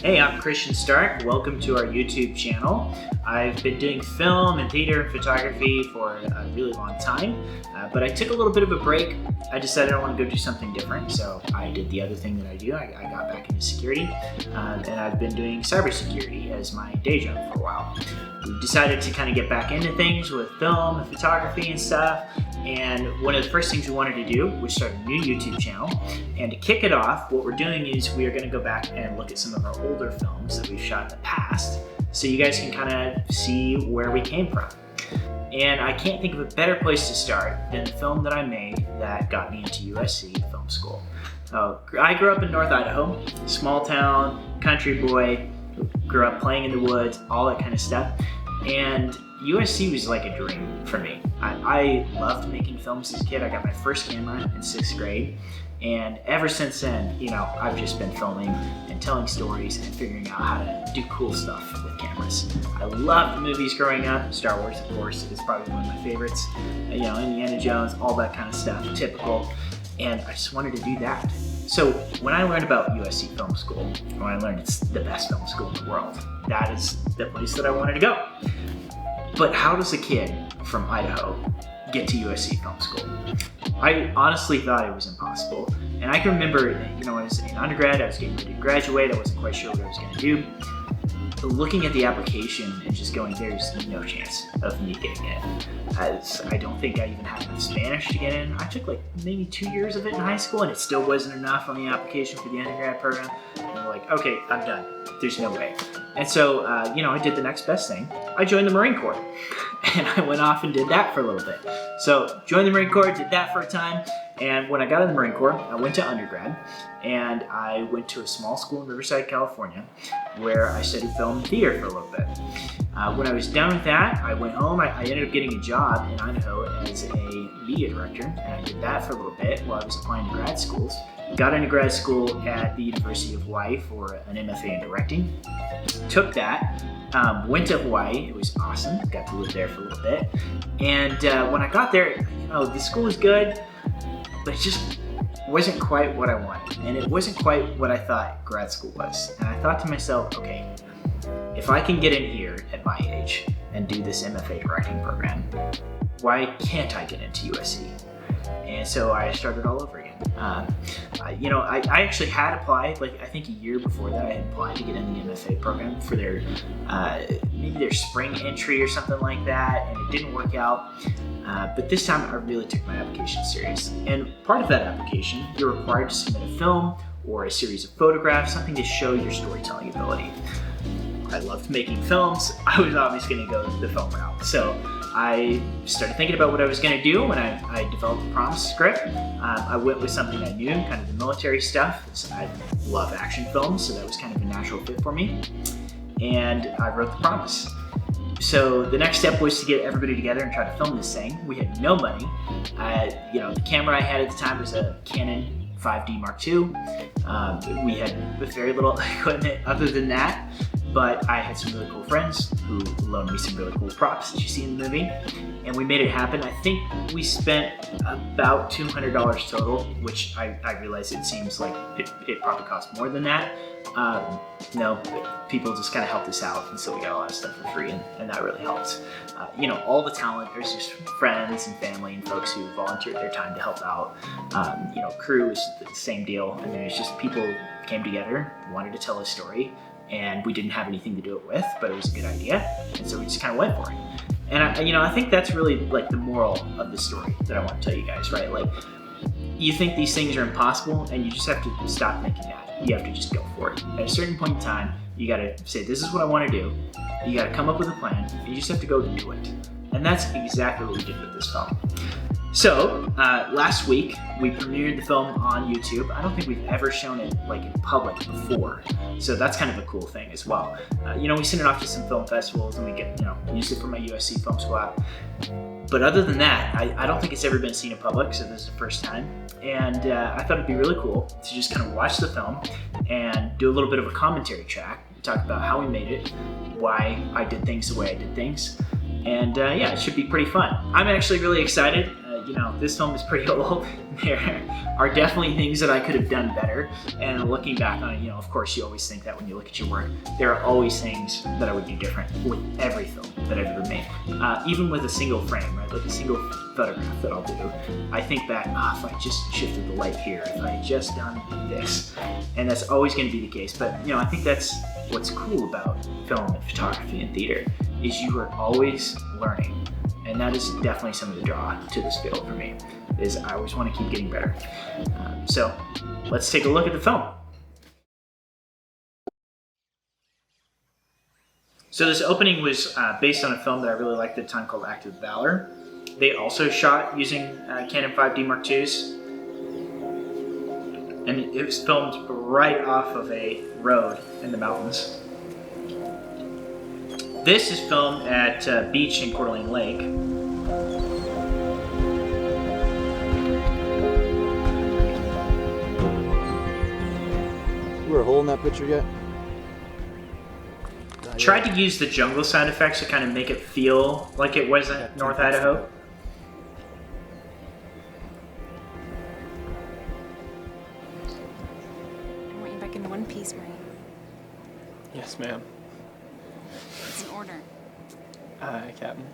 Hey, I'm Christian Stark. Welcome to our YouTube channel. I've been doing film and theater and photography for a really long time, but I took a little bit of a break. I decided I want to go do something different, so I did the other thing that I do. I got back into security, and I've been doing cybersecurity as my day job for a while. We decided to kind of get back into things with film and photography and stuff, and one of the first things we wanted to do was start a new YouTube channel. And to kick it off, what we're doing is we are going to go back and look at some of our older films that we've shot in the past, so you guys can kind of see where we came from. And I can't think of a better place to start than the film that I made that got me into USC film school. I grew up in North Idaho, small town, country boy, grew up playing in the woods, all that kind of stuff. And USC was like a dream for me. I loved making films as a kid. I got my first camera in 6th grade. And ever since then, I've just been filming and telling stories and figuring out how to do cool stuff with cameras. I loved movies growing up. Star Wars, of course, is probably one of my favorites. Indiana Jones, all that kind of stuff, typical. And I just wanted to do that. So when I learned about USC Film School, when I learned it's the best film school in the world, that is the place that I wanted to go. But how does a kid from Idaho get to USC Film School? I honestly thought it was impossible. And I can remember, when I was in undergrad, I was getting ready to graduate, I wasn't quite sure what I was going to do. Looking at the application and just going, there's no chance of me getting in. I don't think I even had enough Spanish to get in. I took maybe 2 years of it in high school and it still wasn't enough on the application for the undergrad program. And I'm like, okay, I'm done. There's no way. And so, I did the next best thing. I joined the Marine Corps. And I went off and did that for a little bit. So, joined the Marine Corps, did that for a time. And when I got in the Marine Corps, I went to undergrad. And I went to a small school in Riverside, California, where I studied film and theater for a little bit. When I was done with that, I went home. I ended up getting a job in Idaho as a media director. And I did that for a little bit while I was applying to grad schools. Got into grad school at the University of Hawaii for an MFA in directing. Took that, went to Hawaii. It was awesome. Got to live there for a little bit. And when I got there, the school was good, but it just wasn't quite what I wanted. And it wasn't quite what I thought grad school was. And I thought to myself, okay, if I can get in here at my age and do this MFA directing program, why can't I get into USC? And so I started all over again. I actually had applied, I think a year before that, I had applied to get in the MFA program for their, maybe their spring entry or something like that, and it didn't work out. But this time I really took my application serious. And part of that application, you're required to submit a film or a series of photographs, something to show your storytelling ability. I loved making films. I was obviously going to go the film route. So I started thinking about what I was going to do when I developed the promise script. I went with something I knew, kind of the military stuff. I love action films, so that was kind of a natural fit for me. And I wrote the promise. So the next step was to get everybody together and try to film this thing. We had no money. The camera I had at the time was a Canon 5D Mark II. We had very little equipment other than that. But I had some really cool friends who loaned me some really cool props that you see in the movie, and we made it happen. I think we spent about $200 total, which I realize it seems like it probably cost more than that. No, people just kind of helped us out, and so we got a lot of stuff for free, and that really helped. All the talent, there's just friends and family and folks who volunteered their time to help out. Crew is the same deal. I mean, it's just people came together, wanted to tell a story, and we didn't have anything to do it with, but it was a good idea, and so we just kind of went for it. And I think that's really the moral of the story that I want to tell you guys, right? You think these things are impossible, and you just have to stop thinking that. You have to just go for it. At a certain point in time, you got to say, this is what I want to do. You got to come up with a plan, and you just have to go do it. And that's exactly what we did with this film. So, last week, we premiered the film on YouTube. I don't think we've ever shown it in public before. So that's kind of a cool thing as well. We sent it off to some film festivals and we get, used it for my USC Film School app. But other than that, I don't think it's ever been seen in public, so this is the first time. And I thought it'd be really cool to just kind of watch the film and do a little bit of a commentary track, talk about how we made it, why I did things the way I did things. And it should be pretty fun. I'm actually really excited. you know, this film is pretty old. There are definitely things that I could have done better. And looking back on it, you know, of course, you always think that when you look at your work, there are always things that I would do different with every film that I've ever made. Even with a single frame, right? Like a single photograph that I'll do. I think back, if I just shifted the light here, if I had just done this. And that's always going to be the case. But, you know, I think that's what's cool about film and photography and theater, is you are always learning. And that is definitely some of the draw to this field for me, is I always want to keep getting better. So let's take a look at the film. So this opening was based on a film that I really liked at the time called Act of Valor. They also shot using Canon 5D Mark IIs. And it was filmed right off of a road in the mountains. This is filmed at a beach in Coeur d'Alene Lake. You were a hole in that picture yet? Tried to use the jungle sound effects to kind of make it feel like it wasn't North Idaho. I want you back in one piece, Marine. Yes, ma'am. It's an order. Aye, Captain.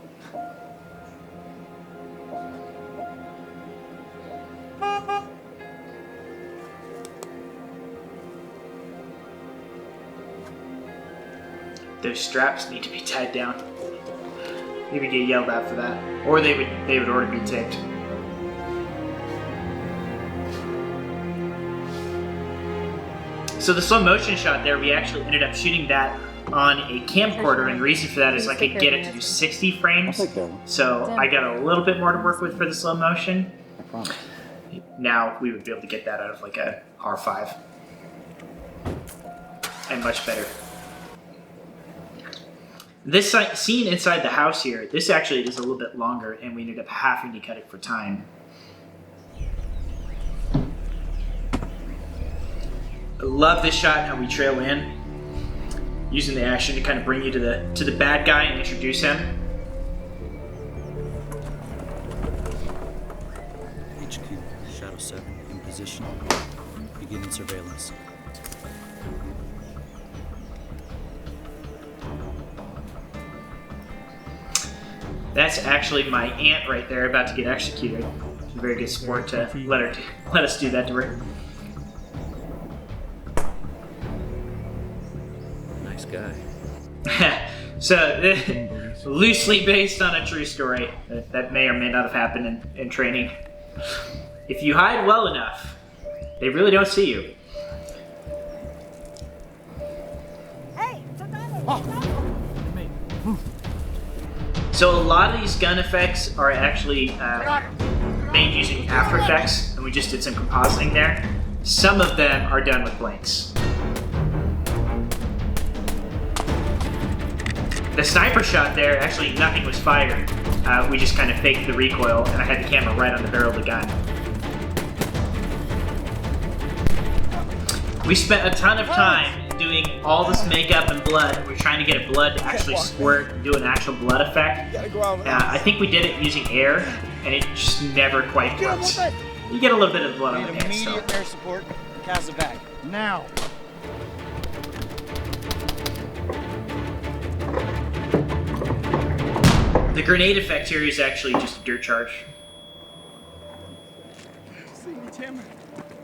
Those straps need to be tied down. You would get yelled at for that, or they would already be taped. So the slow motion shot there, we actually ended up shooting that on a camcorder, and the reason for that is I could get it to do 60 frames. So I got a little bit more to work with for the slow motion. Now we would be able to get that out of like a R5. And much better. This scene inside the house here, this actually is a little bit longer, and we ended up having to cut it for time. I love this shot, how we trail in, using the action to kind of bring you to the bad guy and introduce him. HQ, Shadow 7, in position. Beginning surveillance. That's actually my aunt right there, about to get executed. It's a very good sport to let us do that to her. Nice guy. So, loosely based on a true story that may or may not have happened in training. If you hide well enough, they really don't see you. Hey, So a lot of these gun effects are actually made using After Effects, and we just did some compositing there. Some of them are done with blanks. The sniper shot there, actually nothing was fired. We just kind of faked the recoil, and I had the camera right on the barrel of the gun. We spent a ton of time doing all this makeup and blood. We're trying to get a blood to actually squirt and do an actual blood effect. I think we did it using air, and it just never quite works. You get a little bit of blood on the pants, so. Immediate air support, Casabac. Now. The grenade effect here is actually just a dirt charge.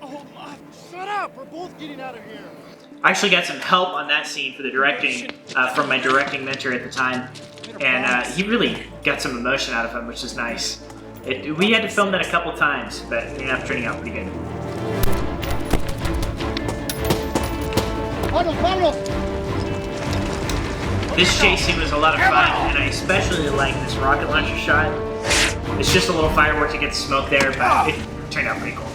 Oh my, shut up! We're both getting out of here. I actually got some help on that scene for the directing from my directing mentor at the time, and he really got some emotion out of him, which is nice. We had to film that a couple times, but it ended up turning out pretty good. This chase scene was a lot of fun, and I especially like this rocket launcher shot. It's just a little firework to get the smoke there, but it turned out pretty cool.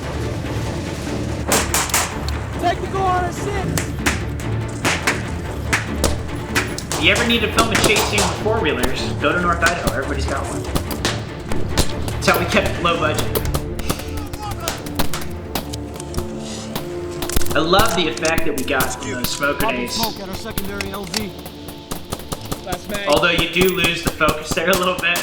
Technical on a 6. If you ever need to film a chase scene with four-wheelers, go to North Idaho. Everybody's got one. That's how we kept it low budget. I love the effect that we got from those smoke grenades. Although you do lose the focus there a little bit.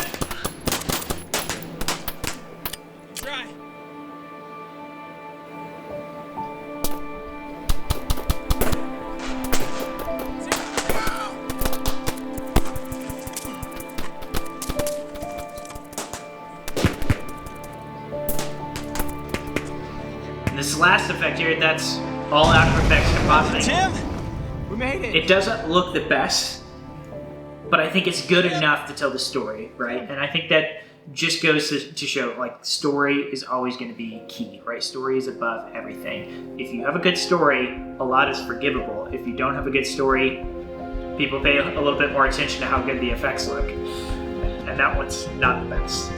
this last effect here, that's all After Effects compositing. Tim, we made it. It doesn't look the best, but I think it's good enough to tell the story, right? And I think that just goes to show, like, story is always going to be key, right? Story is above everything. If you have a good story, a lot is forgivable. If you don't have a good story, people pay a little bit more attention to how good the effects look. And that one's not the best.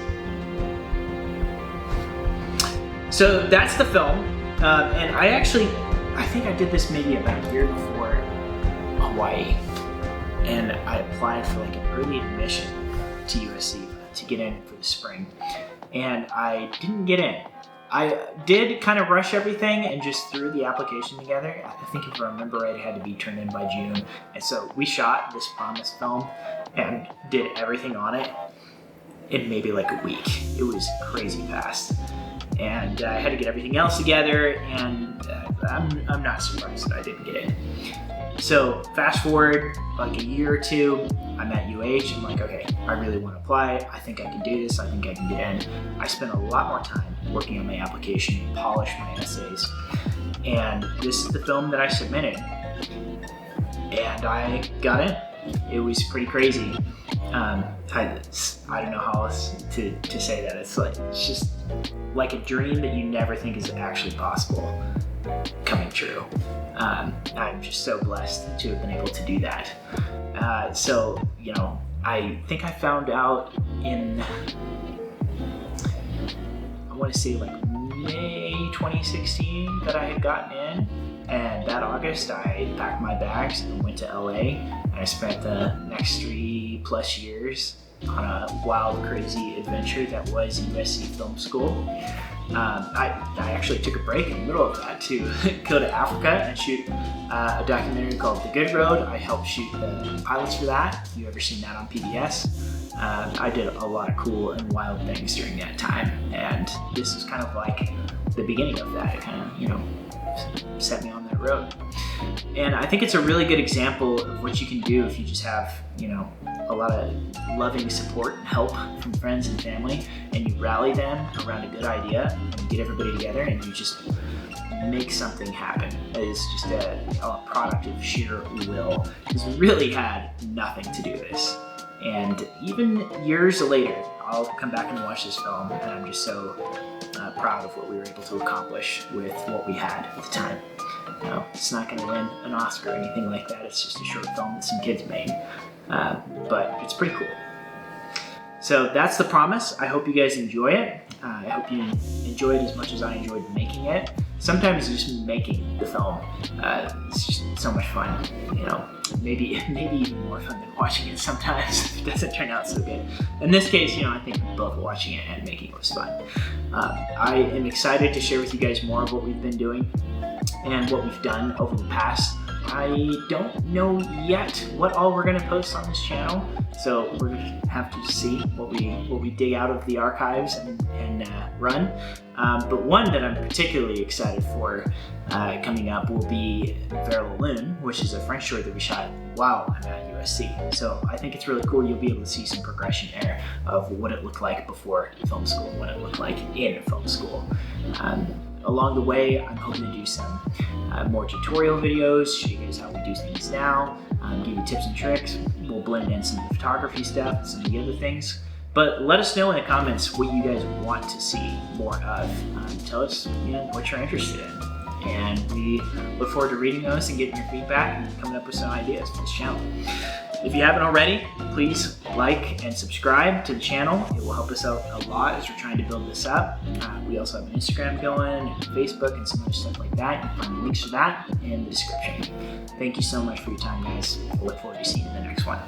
So that's the film. And I think I did this maybe about a year before Hawaii. And I applied for like an early admission to USC to get in for the spring. And I didn't get in. I did kind of rush everything and just threw the application together. I think if I remember right, it had to be turned in by June. And so we shot this promise film and did everything on it in maybe like a week. It was crazy fast. And I had to get everything else together, and I'm not surprised that I didn't get in. So fast forward like a year or two, I'm at UH. I'm like, okay, I really want to apply. I think I can do this. I think I can get in. I spent a lot more time working on my application, polished my essays, and this is the film that I submitted. And I got in. It was pretty crazy. I don't know how else to say that. It's just like a dream that you never think is actually possible coming true. I'm just so blessed to have been able to do that. So, you know, I think I found out in, I want to say like May 2016 that I had gotten in. And that August, I packed my bags and went to LA. And I spent the next 3+ years on a wild, crazy adventure that was USC Film School. I actually took a break in the middle of that to go to Africa and shoot a documentary called The Good Road. I helped shoot the pilots for that. If you've ever seen that on PBS. I did a lot of cool and wild things during that time. And this is kind of like the beginning of that. It kind of, you know, set me on that road. And I think it's a really good example of what you can do if you just have, you know, a lot of loving support and help from friends and family, and you rally them around a good idea and you get everybody together and you just make something happen. It is just a product of sheer will, because we really had nothing to do this. And even years later, I'll come back and watch this film, and I'm just so proud of what we were able to accomplish with what we had at the time. You know, it's not going to win an Oscar or anything like that. It's just a short film that some kids made, but it's pretty cool. So that's The Promise. I hope you guys enjoy it. I hope you enjoy it as much as I enjoyed making it. Sometimes just making the film, it's just so much fun. You know, maybe even more fun than watching it sometimes if it doesn't turn out so good. In this case, you know, I think both watching it and making it was fun. I am excited to share with you guys more of what we've been doing and what we've done over the past. I don't know yet what all we're going to post on this channel, so we're going to have to see what we dig out of the archives and run. But one that I'm particularly excited for coming up will be Vers la Lune, which is a French short that we shot while I'm at USC. So I think it's really cool. You'll be able to see some progression there of what it looked like before film school and what it looked like in film school. Along the way, I'm hoping to do some more tutorial videos, show you guys how we do things now, give you tips and tricks. We'll blend in some of the photography stuff, some of the other things. But let us know in the comments what you guys want to see more of. Tell us, you know, what you're interested in. And we look forward to reading those and getting your feedback and coming up with some ideas for this channel. If you haven't already, please like and subscribe to the channel. It will help us out a lot as we're trying to build this up. We also have an Instagram going, and Facebook, and some other stuff like that. You can find the links to that in the description. Thank you so much for your time, guys. I look forward to seeing you in the next one.